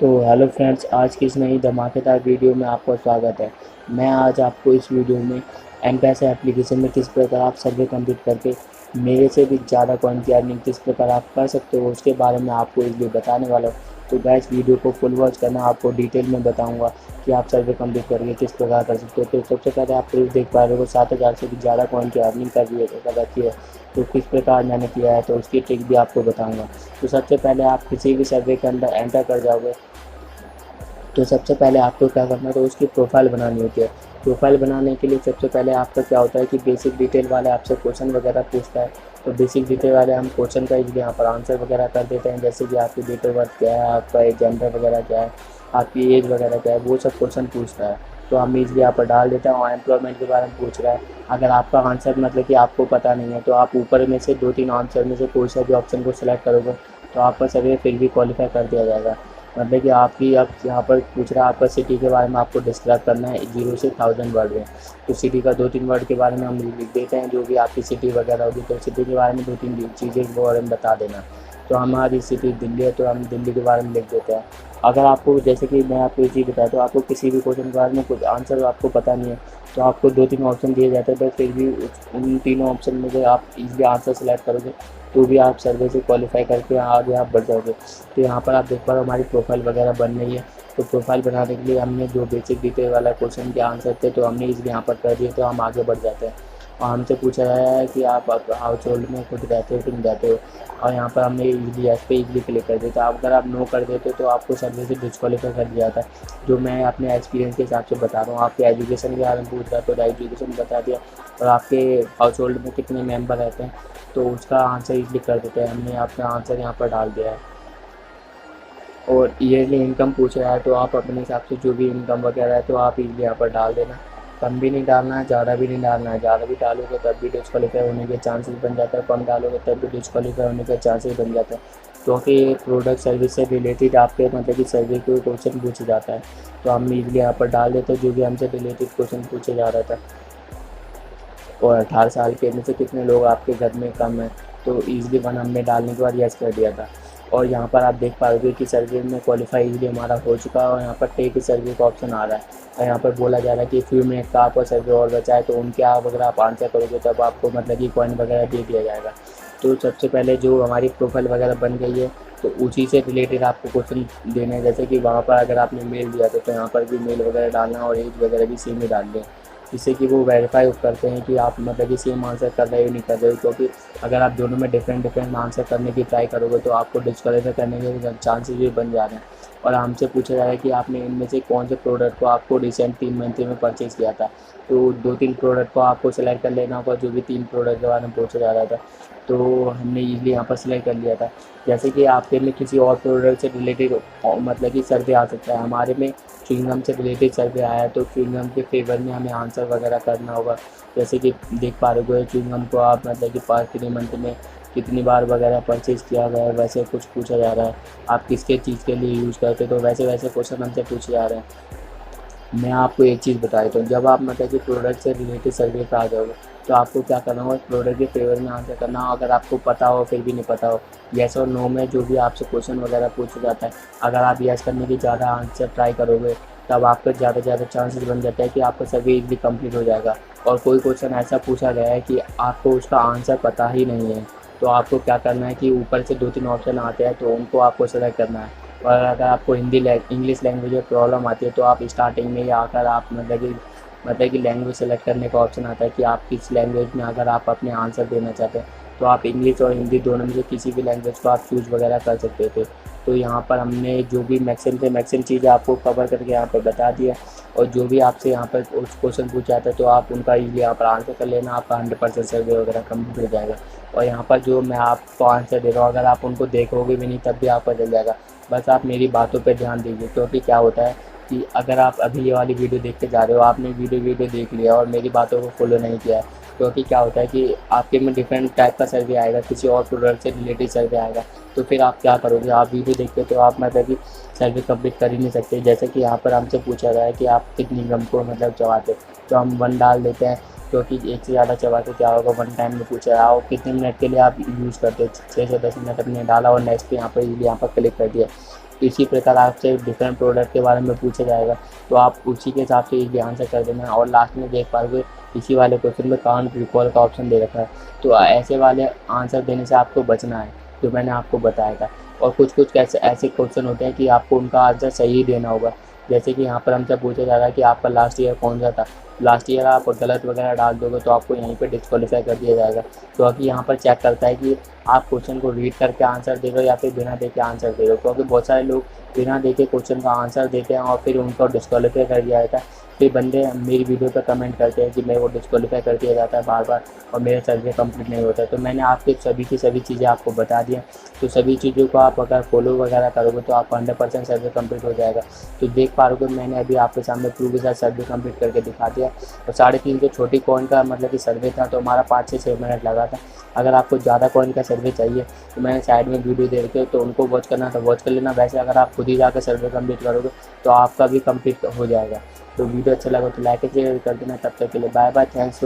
तो hello friends, आज की इस नई धमाकेदार वीडियो में आपका स्वागत है। मैं आज आपको इस वीडियो में एम पैसा एप्लीकेशन में किस प्रकार आप सर्वे कंप्लीट करके मेरे से भी ज़्यादा कॉइन की अर्निंग किस प्रकार आप कर सकते हो उसके बारे में आपको इसलिए बताने वाला हूँ। तो गाइस, वीडियो को फुल वॉच करना, आपको डिटेल में बताऊंगा कि आप सर्वे कंप्लीट करके किस प्रकार कर सकते हो। तो सबसे पहले आप प्रूफ देख पा रहे हो, 7,000 से भी ज़्यादा कॉइन की अर्निंग कर रखी है। तो किस प्रकार मैंने किया है तो उसकी ट्रिक भी आपको बताऊँगा। तो सबसे पहले आप किसी भी सर्वे के अंदर एंटर कर जाओगे। तो सबसे पहले आपको क्या करना है, तो उसकी प्रोफाइल बनानी होती है। प्रोफाइल बनाने के लिए सबसे पहले आपका क्या होता है कि बेसिक डिटेल वाले आपसे क्वेश्चन वगैरह पूछता है। तो बेसिक डिटेल वाले हम क्वेश्चन का इसलिए यहाँ पर आंसर वगैरह कर देते हैं, जैसे कि आपकी डेट ऑफ बर्थ क्या है, आपका जेंडर वगैरह क्या है, आपकी एज वगैरह क्या है, वो सब क्वेश्चन पूछता है। तो हम इसलिए यहाँ पर डाल देते हैं। और एम्प्लॉयमेंट के बारे में पूछ रहा है। अगर आपका आंसर मतलब कि आपको पता नहीं है तो आप ऊपर में से 2-3 आंसर में से कोई सा भी ऑप्शन को सिलेक्ट करोगे तो आपका सर्वे फिर भी क्वालिफाई कर दिया जाएगा। मतलब कि आपकी अब यहाँ पर पूछ रहा है आपका सिटी के बारे में, आपको डिस्क्राइब करना है 0 से 1000 वर्ड में। तो सिटी का 2-3 वर्ड के बारे में हम लिख देते हैं, जो भी आपकी सिटी वगैरह होगी। तो सिटी के बारे में 2-3 चीज़ें के बारे में बता देना। तो हमारी सिटी दिल्ली है तो हम दिल्ली के बारे में लिख देते हैं। अगर आपको, जैसे कि मैं आपको ये चीज़ बताया, तो आपको किसी भी क्वेश्चन के बारे में कुछ आंसर आपको पता नहीं है तो आपको 2-3 ऑप्शन दिए जाते हैं। तो फिर भी उन तीनों ऑप्शन में से आप इजीली आंसर सेलेक्ट करोगे तो भी आप सर्वे से क्वालिफाई करके आगे आप बढ़ जाओगे। तो यहाँ पर आप देख पा रहे हो हमारी प्रोफाइल वगैरह बन रही है। तो प्रोफाइल बनाने के लिए हमने जो बेसिक डिटेल वाला क्वेश्चन के आंसर थे तो हमने इसलिए यहाँ पर कर दिए, तो हम आगे बढ़ जाते हैं। और हमसे पूछा गया है कि आप हाउस होल्ड में खुद रहते हो कि नहीं रहते हो, और यहाँ पर हमने इजीली एस पे इजीली क्लिक कर दिया। तो अगर आप नो कर देते तो आपको सर्वे से डिस्क्वालीफाई कर दिया जाता है। जो मैं अपने एक्सपीरियंस के हिसाब से बता रहा हूँ। आपके एजुकेशन के बारे में पूछ रहा है तो एजुकेशन बता दिया, और आपके हाउस होल्ड में कितने मेम्बर रहते हैं तो उसका आंसर इजीली कर देते हैं। हमने आपका आंसर यहाँ पर डाल दिया है। और ईयरली इनकम पूछ रहा है तो आप अपने हिसाब से जो भी इनकम वगैरह है तो आप इजीली यहाँ पर डाल देना। कम भी नहीं डालना है, ज़्यादा भी नहीं डालना है। ज़्यादा भी डालोगे तब भी डिस्क्वालीफाई होने के चांसेस बन जाता है, कम डालोगे तब भी डिस्क्वालीफाई होने के चांसेस बन जाते हैं। क्योंकि प्रोडक्ट सर्विस से रिलेटेड आपके मतलब कि सर्वे को क्वेश्चन पूछा जाता है। तो हम इजीली यहाँ पर डाल देते हैं जो भी हमसे रिलेटेड क्वेश्चन पूछा जा रहा था। और 18 साल के में से कितने लोग आपके घर में कम हैं, तो ईज़िली वन हमने डालने के बाद यस कर दिया था। और यहाँ पर आप देख पाओगे कि सर्वे में क्वालिफाई ईज़िली हमारा हो चुका है, और यहाँ पर टेक सर्वे का ऑप्शन आ रहा है। और यहाँ पर बोला जा रहा है कि फ्यू मिनट का आपका सर्वे और बचा है, तो उनके आप अगर आप आंसर करोगे तब आपको मतलब कि कॉइन वगैरह दे दिया जाएगा। तो सबसे पहले जो हमारी प्रोफाइल वगैरह बन गई है तो उसी से रिलेटेड आपको क्वेश्चन देने हैं। जैसे कि वहाँ पर अगर आपने मेल दिया था तो यहाँ पर भी मेल वगैरह डालना और एज वगैरह भी सेम ही डाल दें, जिससे कि वो वेरीफाई करते हैं कि आप मतलब कि सेम आंसर कर रहे हो नहीं कर रहे हो। क्योंकि अगर आप दोनों में डिफरेंट आंसर करने की ट्राई करोगे तो आपको डिस्क्वालीफाई करने के चांसेस भी बन जा रहे हैं। और हमसे पूछा जा रहा है कि आपने इनमें से कौन से प्रोडक्ट को आपको रिसेंट 3 मंथ में परचेज़ किया था। तो 2-3 प्रोडक्ट को आपको सेलेक्ट कर लेना होगा, जो भी 3 प्रोडक्ट के बारे में पूछा जा रहा था। तो हमने ईज़िली यहाँ पर सिलेक्ट कर लिया था। जैसे कि आपके में किसी और प्रोडक्ट से रिलेटेड मतलब कि सर्वे आ सकता है, हमारे में च्युइंगम से रिलेटेड सर्वे आया है तो च्युइंगम के फेवर में हमें आंसर वगैरह करना होगा। जैसे कि देख पा रहे हो च्युइंगम को आप मतलब कि पास 3 मंथ में कितनी बार वगैरह परचेज़ किया गया है, वैसे कुछ पूछा जा रहा है। आप किसके चीज़ के लिए यूज़ करते हो, तो वैसे वैसे क्वेश्चन हमसे पूछे जा रहे हैं। मैं आपको एक चीज़ बता देता हूँ, जब आप मतलब कि प्रोडक्ट से रिलेटेड सर्वे पे आ जाओगे तो आपको क्या करना होगा, प्रोडक्ट के फेवर में आंसर करना हो। अगर आपको पता हो फिर भी नहीं पता हो, येस और नो में जो भी आपसे क्वेश्चन वगैरह पूछा जाता है, अगर आप येस करने की ज़्यादा आंसर ट्राई करोगे तब आपका ज़्यादा चांसेस बन जाता है कि आपका सर्वे इजीली कंप्लीट हो जाएगा। और कोई क्वेश्चन ऐसा पूछा गया है कि आपको उसका आंसर पता ही नहीं है, तो आपको क्या करना है कि ऊपर से 2-3 ऑप्शन आते हैं तो उनको आपको सेलेक्ट करना है। और अगर आपको इंग्लिश लैंग्वेज में प्रॉब्लम आती है तो आप स्टार्टिंग में ही आकर आप मतलब कि लैंग्वेज सेलेक्ट करने का ऑप्शन आता है कि आप किस लैंग्वेज में अगर आप अपने आंसर देना चाहते हैं, तो आप इंग्लिश और हिंदी दोनों में से किसी भी लैंग्वेज को आप चूज़ वगैरह कर सकते थे। तो यहाँ पर हमने जो भी मैक्सिमम चीज़ें आपको कवर करके यहाँ पर बता दिया। और जो भी आपसे यहाँ पर उस क्वेश्चन पूछा जाता है तो आप उनका ईज़िली यहाँ पर आंसर कर लेना, आपका 100% सर्वे वगैरह कंप्लीट हो जाएगा। और यहाँ पर जो मैं आपको आंसर दे रहा हूँ, अगर आप उनको देखोगे भी नहीं तब भी आपका चल जाएगा। बस आप मेरी बातों पे ध्यान दीजिए, क्योंकि क्या होता है कि अगर आप अभी ये वाली वीडियो देख के जा रहे हो, आपने वीडियो देख लिया और मेरी बातों को फॉलो नहीं किया है, क्योंकि क्या होता है कि आपके में डिफरेंट टाइप का सर्वे आएगा, किसी और प्रोडक्ट से रिलेटेड सर्वे आएगा। तो फिर आप क्या करोगे, आप वीडियो देखते तो आप मतलब कि सर्वे कंप्लीट कर ही नहीं सकते। जैसे कि यहाँ पर हमसे पूछा गया है कि आप कितनी गम को मतलब चबाते, तो हम 1 डाल देते हैं, क्योंकि एक से ज़्यादा चबाते क्या होगा, 1 टाइम में पूछा है। और कितने मिनट के लिए आप यूज़ करते हो, 6 से 10 मिनट अपने डाला और नेक्स्ट पे यहाँ पर क्लिक कर दिया। इसी प्रकार आपसे डिफरेंट प्रोडक्ट के बारे में पूछा जाएगा, तो आप उसी के हिसाब से ये ध्यान से कर देना। और लास्ट में देख पाओगे इसी वाले क्वेश्चन में काउंट रिकॉल का ऑप्शन दे रखा है, तो ऐसे वाले आंसर देने से आपको बचना है जो मैंने आपको बताया था। और कुछ कुछ कैसे ऐसे क्वेश्चन होते हैं कि आपको उनका आंसर सही देना होगा। जैसे कि यहाँ पर हमसे पूछा जा रहा है कि आपका लास्ट ईयर कौन सा था, लास्ट ईयर आप गलत वगैरह डाल दोगे तो आपको यहीं पे डिस्क्वालीफाई कर दिया जाएगा। तो अभी यहाँ पर चेक करता है कि आप क्वेश्चन को रीड करके आंसर दे दो या फिर बिना देखे आंसर दे दो, क्योंकि बहुत सारे लोग बिना देखे क्वेश्चन का आंसर देते हैं और फिर उनको डिस्क्वालीफाई कर दिया जाता है। फिर बंदे मेरी वीडियो पर कमेंट करते हैं कि मेरे को डिस्क्वालीफाई कर दिया जाता है बार बार और मेरा सर्वे कंप्लीट नहीं होता है। तो मैंने आपके सभी की सभी चीज़ें आपको बता दी हैं, तो सभी चीज़ों को आप अगर फॉलो वगैरह करोगे तो आपका 100% सर्वे कंप्लीट हो जाएगा। तो देख पा रहे हो मैंने अभी आपके सामने प्रूफ के साथ सर्वे कंप्लीट करके दिखा दिया। और 3.5 छोटी कॉइन का मतलब कि सर्वे था, तो हमारा 5 से 6 मिनट लगा था। अगर आपको ज़्यादा कॉइन का सर्वे चाहिए तो मैंने साइड में वीडियो दे रखे हो, तो उनको वॉच करना तो वॉच कर लेना। वैसे अगर आप खुद ही जाकर सर्वे कंप्लीट करोगे तो आपका भी कंप्लीट हो जाएगा। तो वीडियो अच्छा लगा तो लाइक शेयर कर देना। तब तक के लिए बाय बाय, थैंक्स।